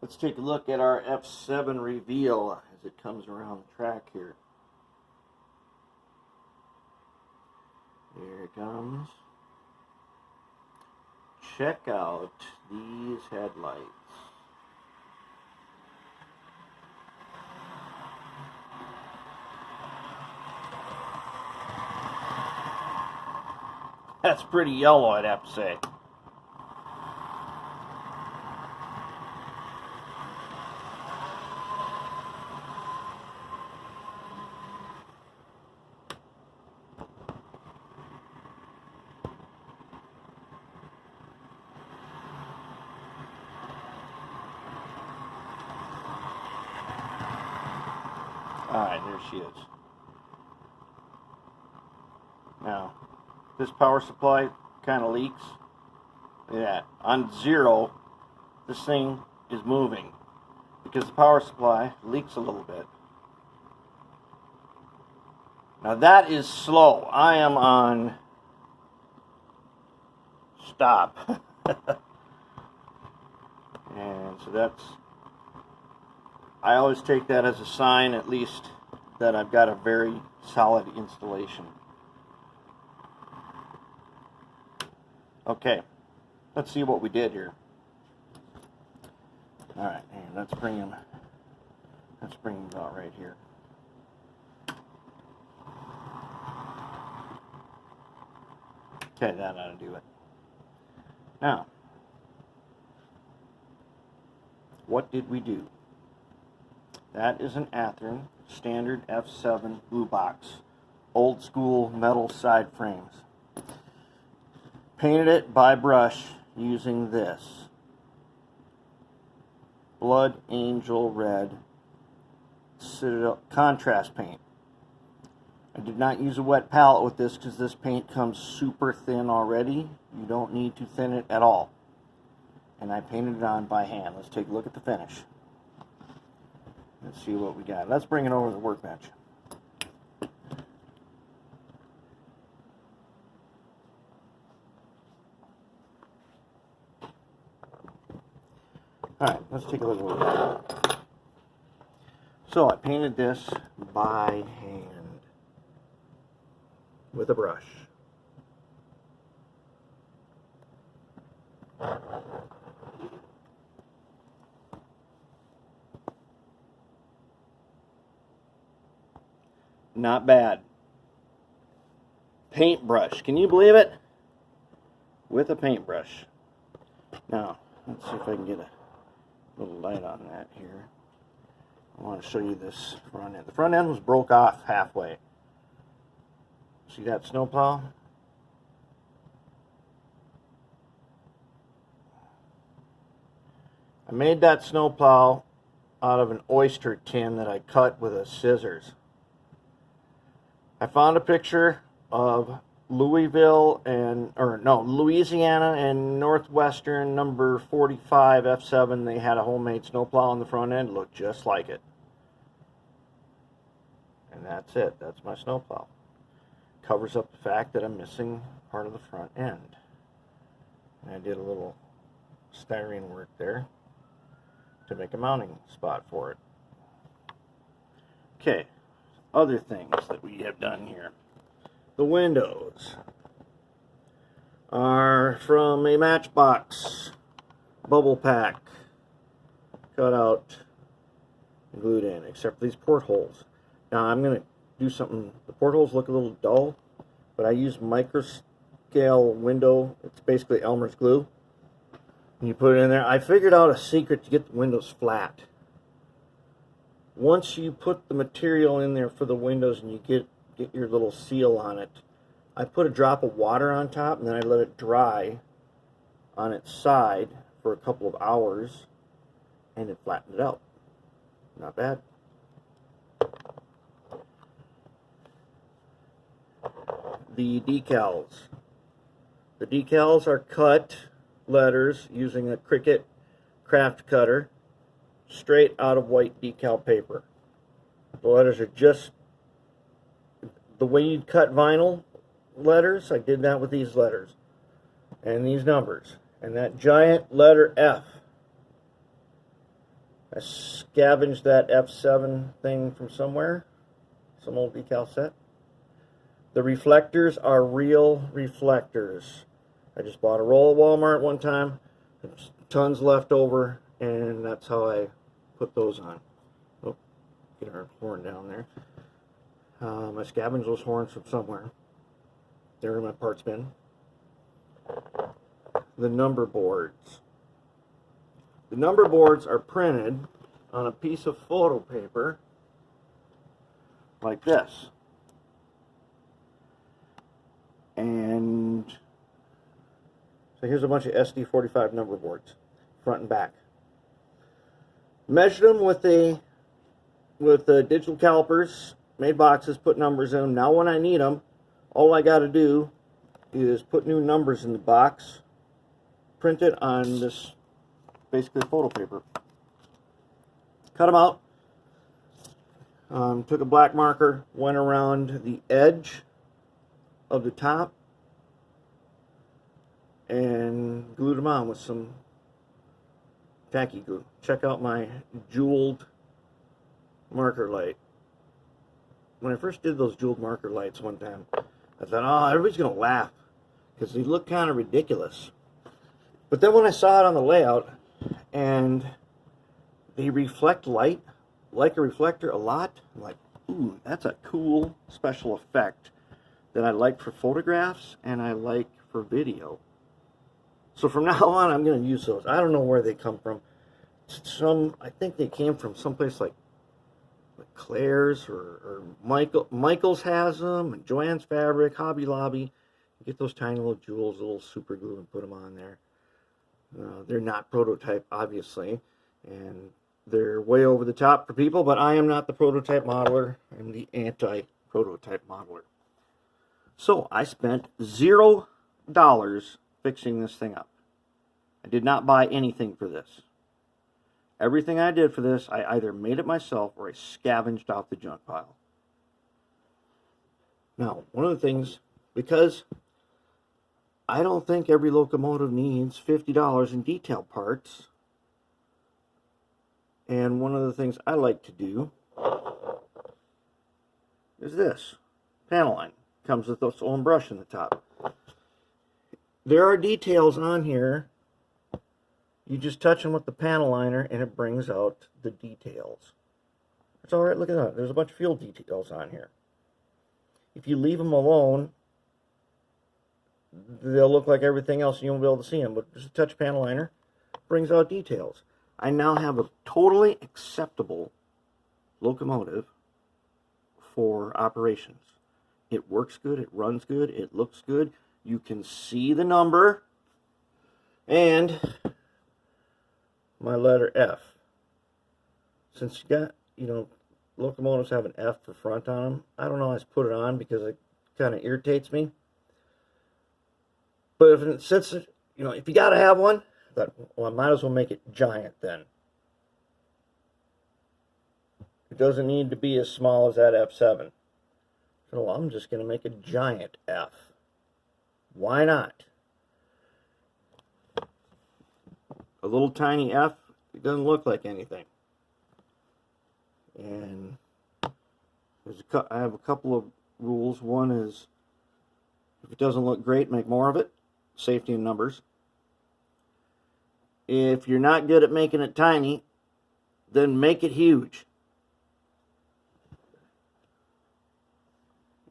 Let's take a look at our F7 reveal as it comes around the track here. Here it comes. Check out these headlights. That's pretty yellow, I'd have to say. Alright, there she is. Now, this power supply kind of leaks. Yeah, on 0, this thing is moving because the power supply leaks a little bit. Now that is slow. I am on stop. And so that's, I always take that as a sign, at least, that I've got a very solid installation. Okay, let's see what we did here. Alright, let's bring him out right here. Okay, that ought to do it. Now, what did we do? That is an Athearn standard F7 Blue Box, old school metal side frames. Painted it by brush using this Blood Angel Red Citadel contrast paint. I did not use a wet palette with this because this paint comes super thin already. You don't need to thin it at all. And I painted it on by hand. Let's take a look at the finish. Let's see what we got. Let's bring it over to the workbench. Alright, let's take a look at what we got. So I painted this by hand with a brush. Not bad. Paintbrush. Can you believe it? With a paintbrush. Now, let's see if I can get a little light on that here. I want to show you this front end. The front end was broke off halfway. See that snowplow? I made that snowplow out of an oyster tin that I cut with a scissors. I found a picture of Louisiana and Northwestern number 45 F7. They had a homemade snowplow on the front end. It looked just like it. And that's it. That's my snowplow. Covers up the fact that I'm missing part of the front end. And I did a little styrene work there to make a mounting spot for it. Okay, other things that we have done here. The windows are from a Matchbox bubble pack, cut out and glued in, except for these portholes. Now I'm going to do something. The portholes look a little dull, but I use micro scale window. It's basically Elmer's glue. And you put it in there. I figured out a secret to get the windows flat. Once you put the material in there for the windows and you get your little seal on it, I put a drop of water on top and then I let it dry on its side for a couple of hours and it flattened it out. Not bad. The decals. The decals are cut letters using a Cricut craft cutter straight out of white decal paper. The letters are just the way you'd cut vinyl letters. I did that with these letters and these numbers and that giant letter F I scavenged that F7 thing from somewhere, some old decal set. The reflectors are real reflectors. I just bought a roll at Walmart one time, there's tons left over, and that's how I put those on. Oh, get our horn down there. I scavenged those horns from somewhere. They're in my parts bin. The number boards. The number boards are printed on a piece of photo paper like this. And so here's a bunch of SD45 number boards, front and back. Measured them with the digital calipers, made boxes, put numbers in them. Now when I need them, all I got to do is put new numbers in the box, print it on this basically photo paper, cut them out, took a black marker, went around the edge of the top, and glued them on with some tacky glue. Check out my jeweled marker light. When I first did those jeweled marker lights one time, I thought, oh, everybody's going to laugh because they look kind of ridiculous. But then when I saw it on the layout, and they reflect light like a reflector a lot, I'm like, ooh, that's a cool special effect that I like for photographs and I like for video. So from now on, I'm going to use those. I don't know where they come from. I think they came from someplace like Claire's or Michael's has them, and Joann's Fabric, Hobby Lobby. You get those tiny little jewels, a little super glue, and put them on there. They're not prototype, obviously, and they're way over the top for people, but I am not the prototype modeler. I'm the anti-prototype modeler. So I spent $0 fixing this thing up. I did not buy anything for this. Everything I did for this, I either made it myself or I scavenged out the junk pile. Now, one of the things, because I don't think every locomotive needs $50 in detail parts, and one of the things I like to do is this. Panel line. Comes with its own brush in the top. There are details on here. You just touch them with the panel liner and it brings out the details. It's alright, look at that. There's a bunch of field details on here. If you leave them alone, they'll look like everything else and you won't be able to see them. But just a touch panel liner brings out details. I now have a totally acceptable locomotive for operations. It works good, it runs good, it looks good. You can see the number and my letter F. Since you got, locomotives have an F for front on them, I don't know, I just put it on because it kind of irritates me. But if it sits, if you got to have one, I thought, well, I might as well make it giant then. It doesn't need to be as small as that F7. So well, I'm just going to make a giant F. Why not? A little tiny F, it doesn't look like anything. And I have a couple of rules. One is, if it doesn't look great, make more of it. Safety in numbers. If you're not good at making it tiny, then make it huge.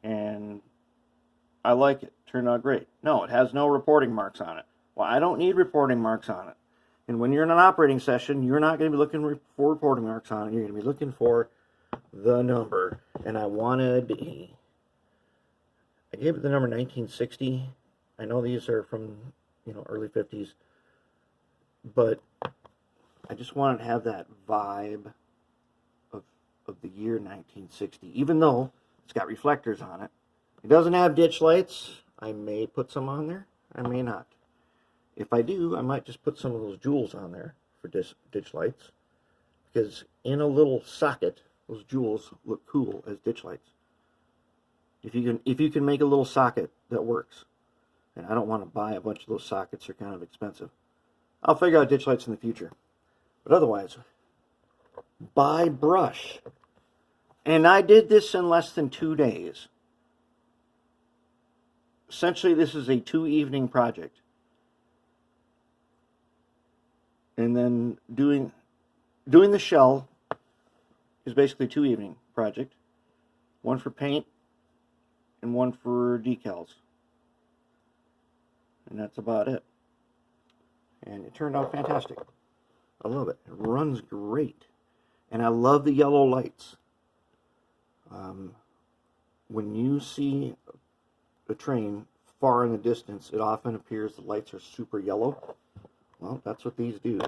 And I like it. Turned out great. No, it has no reporting marks on it. Well, I don't need reporting marks on it. And when you're in an operating session, you're not going to be looking for reporting marks on it. You're going to be looking for the number. And I gave it the number 1960. I know these are from, early 50s. But I just wanted to have that vibe of the year 1960. Even though it's got reflectors on it. It doesn't have ditch lights. I may put some on there. I may not. If I do, I might just put some of those jewels on there for ditch lights. Because in a little socket, those jewels look cool as ditch lights. If you can make a little socket that works. And I don't want to buy a bunch of those sockets. They're kind of expensive. I'll figure out ditch lights in the future. But otherwise, by brush. And I did this in less than 2 days. Essentially, this is a 2-evening project. And then doing the shell is basically 2-evening project. One for paint and one for decals. And that's about it. And it turned out fantastic. I love it. It runs great. And I love the yellow lights. When you see a train far in the distance, it often appears the lights are super yellow. Well, that's what these do.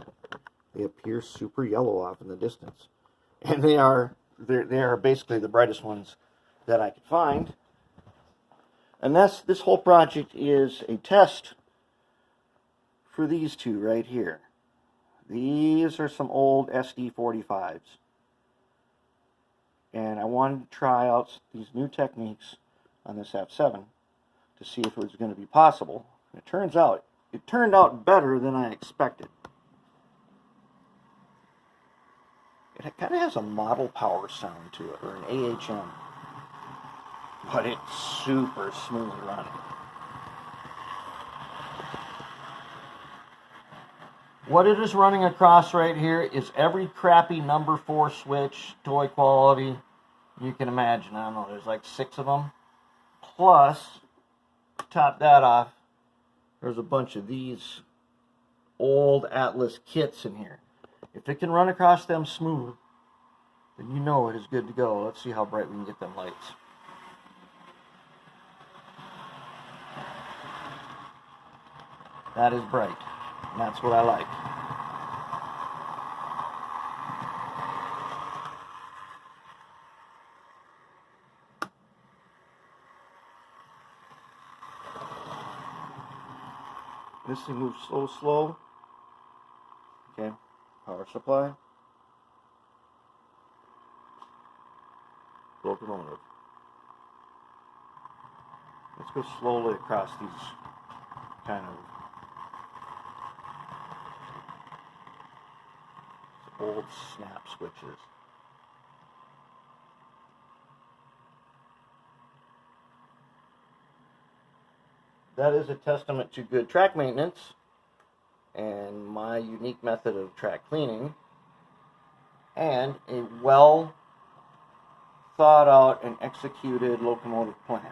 They appear super yellow off in the distance. And they are basically the brightest ones that I could find. And this whole project is a test for these two right here. These are some old SD45s. And I wanted to try out these new techniques on this F7 to see if it was going to be possible. And it turned out better than I expected. It kind of has a model power sound to it, or an AHM. But it's super smooth running. What it is running across right here is every crappy number 4 switch, toy quality you can imagine. I don't know, there's like 6 of them. Plus, top that off, there's a bunch of these old Atlas kits in here. If it can run across them smooth, then you know it is good to go. Let's see how bright we can get them lights. That is bright. And that's what I like. This thing moves so slow. Okay, power supply. Locomotive. Let's go slowly across these kind of old snap switches. That is a testament to good track maintenance and my unique method of track cleaning and a well thought out and executed locomotive plan.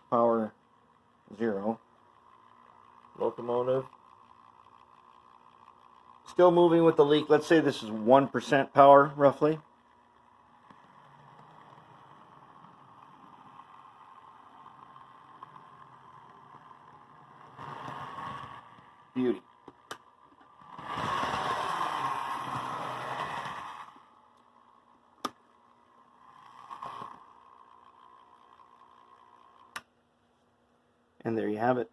Power 0. Locomotive. Still moving with the leak. Let's say this is 1% power, roughly. Beauty. And there you have it.